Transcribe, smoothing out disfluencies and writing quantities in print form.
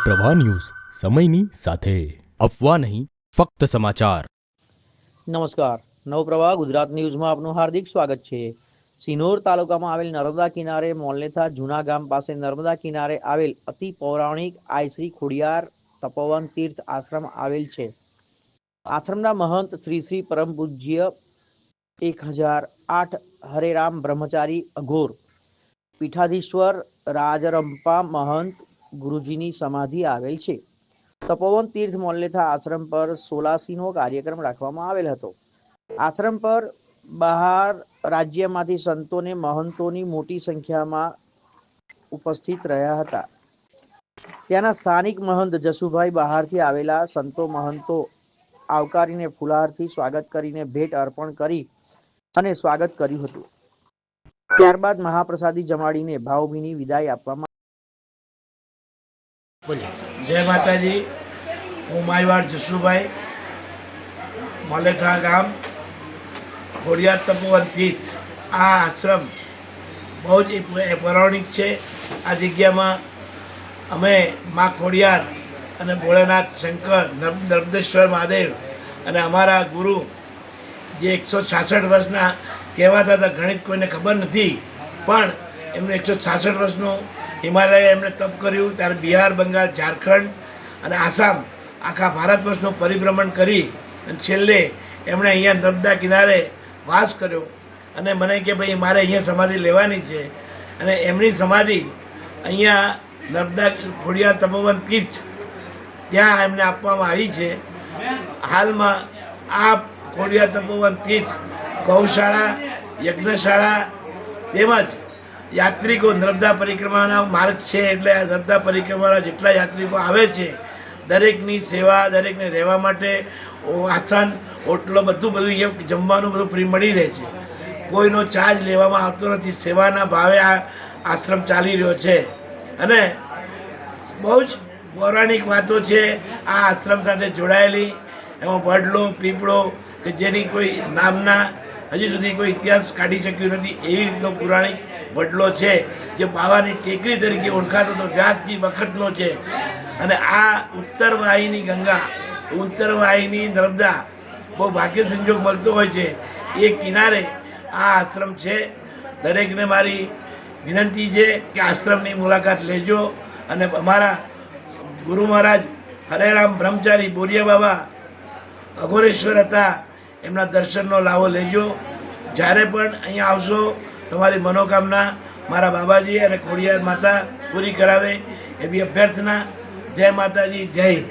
Navpravah news સમયની સાથે અફવા નહીં ફક્ત સમાચાર। નમસ્કાર, નવપ્રવાહ ગુજરાત ન્યૂઝમાં આપનું હાર્દિક સ્વાગત છે। સિનોર તાલુકામાં આવેલ નર્મદા કિનારે મોલનેથા જૂના ગામ પાસે નર્મદા કિનારે આવેલ અતિ પૌરાણિક આઈ શ્રી ખોડિયાર તપોવન તીર્થ આશ્રમ આવેલ છે। આશ્રમના મહંત શ્રી શ્રી પરમ પૂજ્ય 1008 હરેરામ બ્રહ્મચારી અઘોર પીઠાધીશ્વર રાજરંપા મહંત ગુરુજીની સમાધિ આવેલ છે। તપોવન તીર્થ મોલનેથા આશ્રમ પર સોલાસીનો કાર્યક્રમ રાખવામાં આવેલ હતો। આશ્રમ પર બહાર રાજ્યમાંથી સંતોને મહંતોની મોટી સંખ્યામાં ઉપસ્થિત રહ્યા હતા। ત્યાંના સ્થાનિક મહંત જસુભાઈ બહારથી આવેલા સંતો મહંતો આવકારીને ફુલહારથી સ્વાગત કરીને ભેટ અર્પણ કરી અને સ્વાગત કર્યું હતું। ત્યારબાદ મહાપ્રસાદી જમાડીને ભાવભીની વિદાય આપવામાં। જય માતાજી। હું માયવાડ જસુભાઈ, મોલેથા ગામ, ખોડિયાર તપોવન તીર્થ। આ આશ્રમ બહુ જ પૌરાણિક છે। આ જગ્યામાં અમે મા ખોડિયાર અને ભોળેનાથ શંકર નર્મદેશ્વર મહાદેવ અને અમારા ગુરુ જે 166 વર્ષના કહેવાતા હતા, ગણિત કોઈને ખબર નથી, પણ એમને 166 વર્ષનું હિમાલય એમણે તપ કર્યું। ત્યારે બિહાર, બંગાળ, ઝારખંડ અને આસામ આખા ભારત વર્ષનું પરિભ્રમણ કરી અને છેલ્લે એમણે અહીંયા નર્મદા કિનારે વાસ કર્યો અને મને કે ભાઈ મારે અહીંયા સમાધિ લેવાની છે અને એમની સમાધિ અહીંયા નર્મદા ખોડિયાર તપોવન તીર્થ ત્યાં એમને આપવામાં આવી છે। હાલમાં આ ખોડિયાર તપોવન તીર્થ ગૌશાળા, યજ્ઞશાળા તેમજ યાત્રિકો નર્મદા પરિક્રમાના માર્ગ છે, એટલે આ નર્મદા પરિક્રમાના જેટલા યાત્રિકો આવે છે દરેકની સેવા, દરેકને રહેવા માટે આસન, ઓટલો બધું અહીંયા જમવાનું બધું ફ્રી મળી રહે છે। કોઈનો ચાર્જ લેવામાં આવતો નથી। સેવાના ભાવે આ આશ્રમ ચાલી રહ્યો છે અને બહુ જ પૌરાણિક વાતો છે આ આશ્રમ સાથે જોડાયેલી। એમાં વડલો, પીપળો કે જેની કોઈ નામના હજી સુધી કોઈ ઇતિહાસ કાઢી શક્યું નથી એવી રીતનો પૌરાણિક વડલો છે જે બાવાની ટેકરી તરીકે ઓળખાતો હતો, વ્યાસજી વખતનો છે। અને આ ઉત્તર વાહિની ગંગા, ઉત્તર વાહિની નર્મદા બહુ ભાગ્ય સંજોગ મળતો હોય છે, એ કિનારે આ આશ્રમ છે। દરેકને મારી વિનંતી છે કે આશ્રમની મુલાકાત લેજો અને અમારા ગુરુ મહારાજ હરેરામ બ્રહ્મચારી બોરિયા બાબા અઘોરેશ્વર હતા, એમના દર્શનનો લાવો લેજો। જ્યારે પણ અહીંયા આવશો તમારી મનોકામના મારા બાબાજી અને ખોડિયાર માતા પૂરી કરાવે એવી અભ્યર્થના। જય માતાજી, જય હિન્દ।